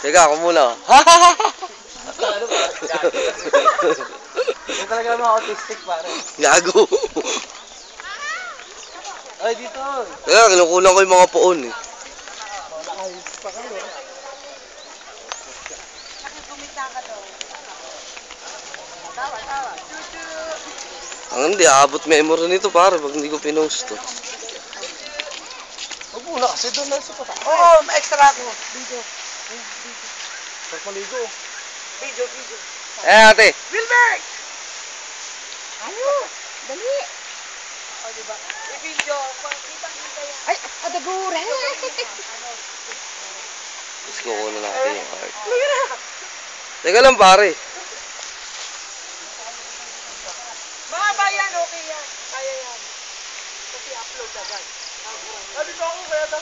Teka, ako muna. Yung talaga mga autistic pare. Gago. Ay, dito. Teka, kinukulang ko yung mga poon eh. Ayos pa kayo. Nakagumita ka daw. Tawa, tawa. Ang hindi, aabot memory nito pare pag hindi ko pinost to. Huwag muna kasi doon lang sa pata. Oo, extra ako. Video. Huwag maligo. Video, video. Eh ate. Wilbert! Ano? Dali. O, diba? I-video. Kita-kita yan. Ay, adagure. Tapos kukunan natin yung heart. Teka lang pare. Mga bayan, okay yan. Kaya yan. Kasi upload agad. Dito ako kaya to.